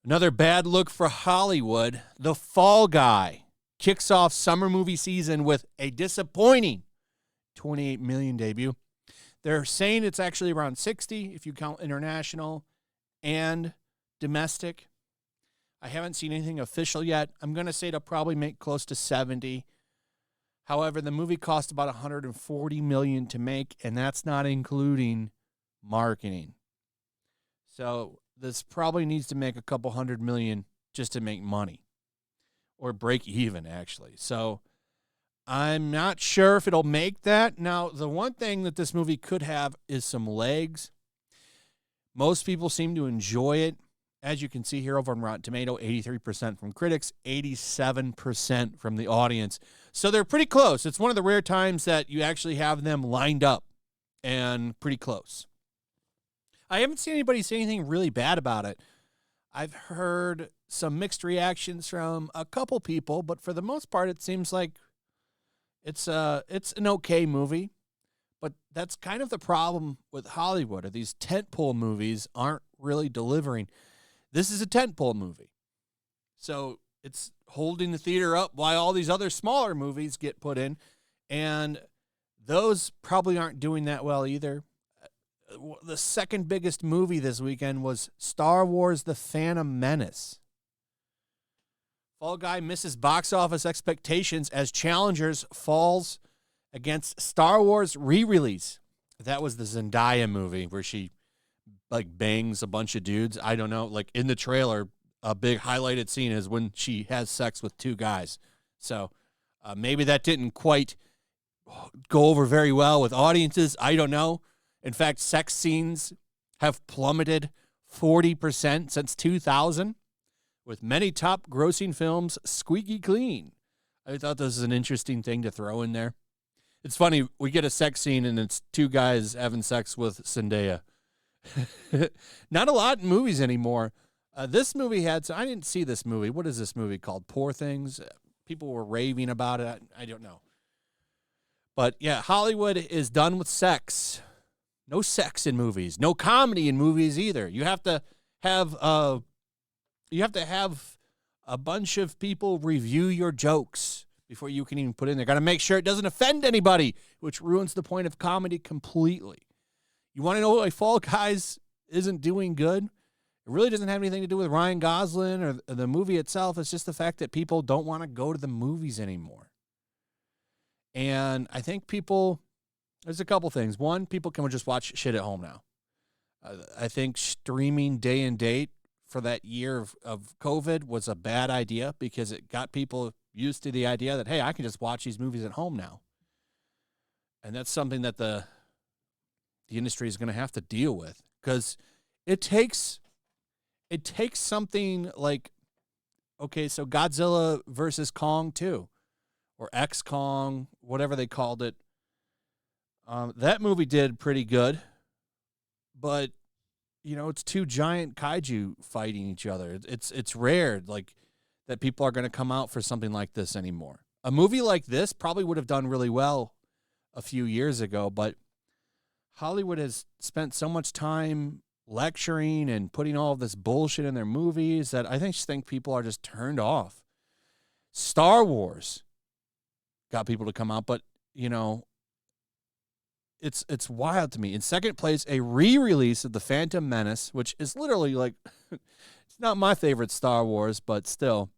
Another bad look for Hollywood. The Fall Guy kicks off summer movie season with a disappointing $28 million debut. They're saying it's actually around 60 if you count international and domestic. I haven't seen anything official yet. I'm going to say it'll probably make close to 70. However, the movie cost about $140 million to make, and that's not including marketing. So this probably needs to make a couple $100 million just to make money or break even, actually. So I'm not sure if it'll make that. Now, the one thing that this movie could have is some legs. Most people seem to enjoy it. As you can see here over on Rotten Tomato, 83% from critics, 87% from the audience. So they're pretty close. It's one of the rare times that you actually have them lined up and pretty close. I haven't seen anybody say anything really bad about it. I've heard some mixed reactions from a couple people, but for the most part, it seems like it's an okay movie. But that's kind of the problem with Hollywood, or these tentpole movies aren't really delivering. This is a tentpole movie. So it's holding the theater up while all these other smaller movies get put in. And those probably aren't doing that well either. The second biggest movie this weekend was Star Wars: The Phantom Menace. Fall Guy misses box office expectations as Challengers falls against Star Wars re-release. That was the Zendaya movie where she bangs a bunch of dudes. I don't know. Like in the trailer, a big highlighted scene is when she has sex with two guys. So maybe that didn't quite go over very well with audiences. I don't know. In fact, sex scenes have plummeted 40% since 2000, with many top grossing films squeaky clean. I thought this was an interesting thing to throw in there. It's funny, we get a sex scene and it's two guys having sex with Zendaya. Not a lot in movies anymore. This movie had, I didn't see this movie. What is this movie called? Poor Things? People were raving about it. I don't know. But yeah, Hollywood is done with sex. No sex in movies. No comedy in movies either. You have to have a bunch of people review your jokes before you can even put in there. Got to make sure it doesn't offend anybody, which ruins the point of comedy completely. You want to know why Fall Guys isn't doing good? It really doesn't have anything to do with Ryan Gosling or the movie itself. It's just the fact that people don't want to go to the movies anymore. And I think there's a couple things. One, people can just watch shit at home now. I think streaming day and date for that year of COVID was a bad idea because it got people used to the idea that, hey, I can just watch these movies at home now. And that's something that the industry is going to have to deal with, because it takes something like, okay, so Godzilla versus Kong 2 or X Kong, whatever they called it. That movie did pretty good, but it's two giant kaiju fighting each other. It's rare that people are going to come out for something like this anymore. A movie like this probably would have done really well a few years ago, but Hollywood has spent so much time lecturing and putting all of this bullshit in their movies that I just think people are just turned off. Star Wars got people to come out, but it's wild to me. In second place, a re-release of The Phantom Menace, which is literally it's not my favorite Star Wars, but still.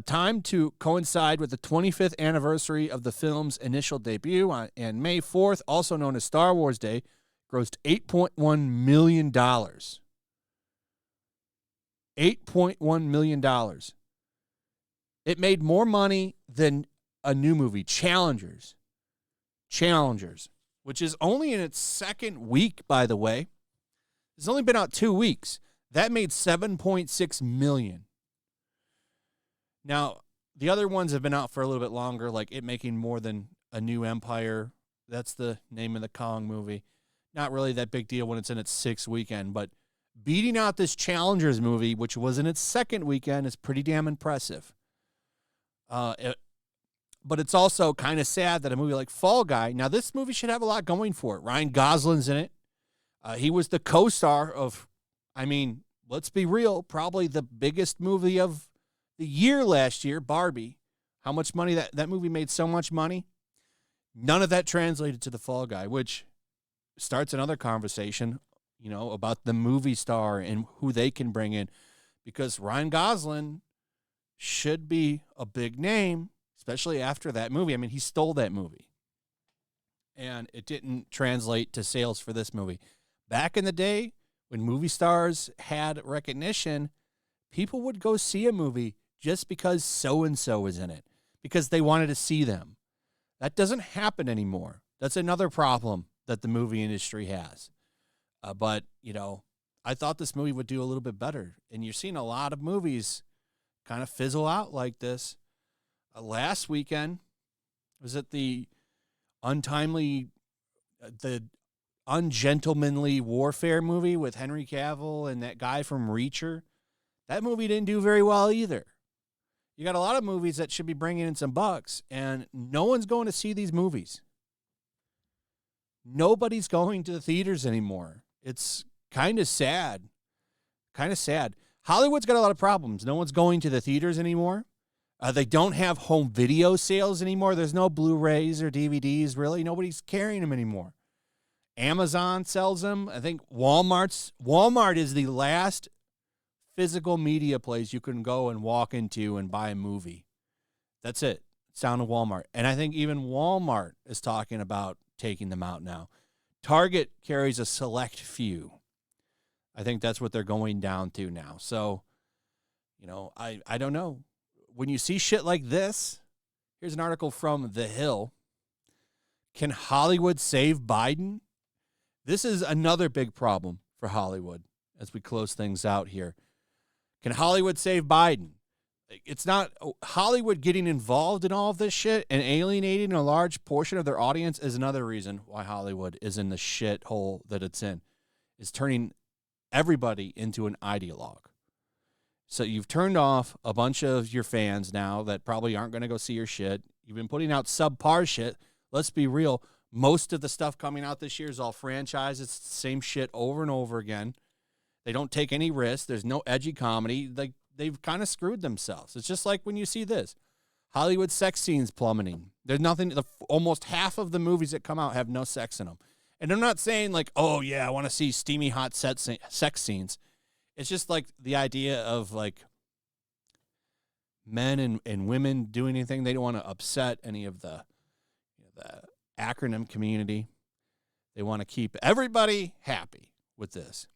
Time to coincide with the 25th anniversary of the film's initial debut on May 4th, also known as Star Wars Day, grossed $8.1 million. $8.1 million. It made more money than a new movie, Challengers, which is only in its second week, by the way. It's only been out 2 weeks. That made $7.6 million. Now, the other ones have been out for a little bit longer, like it making more than A New Empire. That's the name of the Kong movie. Not really that big deal when it's in its sixth weekend, but beating out this Challengers movie, which was in its second weekend, is pretty damn impressive. But it's also kind of sad that a movie like Fall Guy, now this movie should have a lot going for it. Ryan Gosling's in it. He was the co-star of, I mean, let's be real, probably the biggest movie of the year last year, Barbie. How much money that movie made? So much money. None of that translated to the Fall Guy, which starts another conversation, about the movie star and who they can bring in, because Ryan Gosling should be a big name, especially after that movie. I mean, he stole that movie, and it didn't translate to sales for this movie. Back in the day, when movie stars had recognition, people would go see a movie just because so-and-so is in it, because they wanted to see them. That doesn't happen anymore. That's another problem that the movie industry has. But I thought this movie would do a little bit better. And you're seeing a lot of movies kind of fizzle out like this. Last weekend, was it the ungentlemanly warfare movie with Henry Cavill and that guy from Reacher? That movie didn't do very well either. You got a lot of movies that should be bringing in some bucks, and no one's going to see these movies. Nobody's going to the theaters anymore. It's kind of sad. Kind of sad. Hollywood's got a lot of problems. No one's going to the theaters anymore. They don't have home video sales anymore. There's no Blu-rays or DVDs, really. Nobody's carrying them anymore. Amazon sells them. I think Walmart is the last physical media place you can go and walk into and buy a movie. That's it. It's down to Walmart. And I think even Walmart is talking about taking them out now. Target carries a select few. I think that's what they're going down to now. So, I don't know. When you see shit like this, here's an article from The Hill. Can Hollywood save Biden? This is another big problem for Hollywood as we close things out here. Can Hollywood save Biden? It's not Hollywood getting involved in all of this shit and alienating a large portion of their audience is another reason why Hollywood is in the shithole that it's in. Is turning everybody into an ideologue. So you've turned off a bunch of your fans now that probably aren't going to go see your shit. You've been putting out subpar shit. Let's be real. Most of the stuff coming out this year is all franchise. It's the same shit over and over again. They don't take any risks. There's no edgy comedy. They've kind of screwed themselves. It's just like when you see this. Hollywood sex scenes plummeting. There's nothing. Almost half of the movies that come out have no sex in them. And I'm not saying like, oh, yeah, I want to see steamy, hot sex scenes. It's just like the idea of like men and women doing anything. They don't want to upset any of the acronym community. They want to keep everybody happy with this.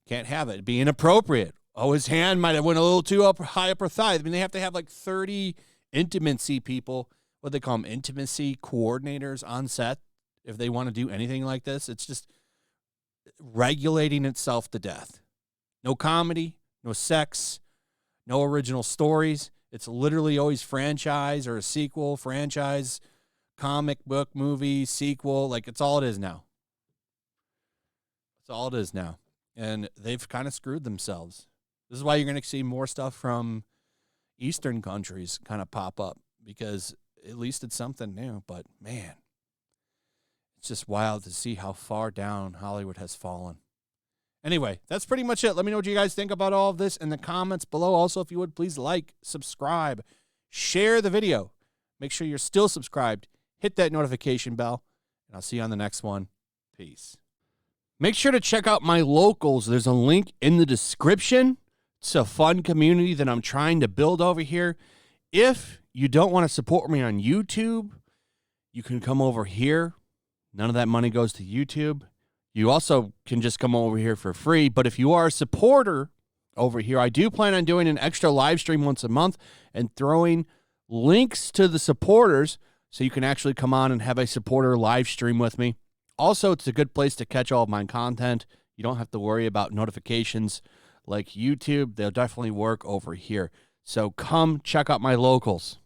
Can't have it. It'd be inappropriate. Oh, his hand might have went a little too high up her thigh. I mean, they have to have like 30 intimacy people, what they call them, intimacy coordinators on set if they want to do anything like this. It's just regulating itself to death. No comedy, no sex, no original stories. It's literally always franchise or a sequel, franchise, comic book, movie, sequel. Like, it's all it is now. It's all it is now. And they've kind of screwed themselves. This is why you're going to see more stuff from Eastern countries kind of pop up, because at least it's something new. But, man, it's just wild to see how far down Hollywood has fallen. Anyway, that's pretty much it. Let me know what you guys think about all of this in the comments below. Also, if you would, please like, subscribe, share the video. Make sure you're still subscribed. Hit that notification bell, and I'll see you on the next one. Peace. Make sure to check out my locals. There's a link in the description. It's a fun community that I'm trying to build over here. If you don't want to support me on YouTube, you can come over here. None of that money goes to YouTube. You also can just come over here for free. But if you are a supporter over here, I do plan on doing an extra live stream once a month and throwing links to the supporters so you can actually come on and have a supporter live stream with me. Also, it's a good place to catch all of my content. You don't have to worry about notifications like YouTube. They'll definitely work over here. So come check out my locals.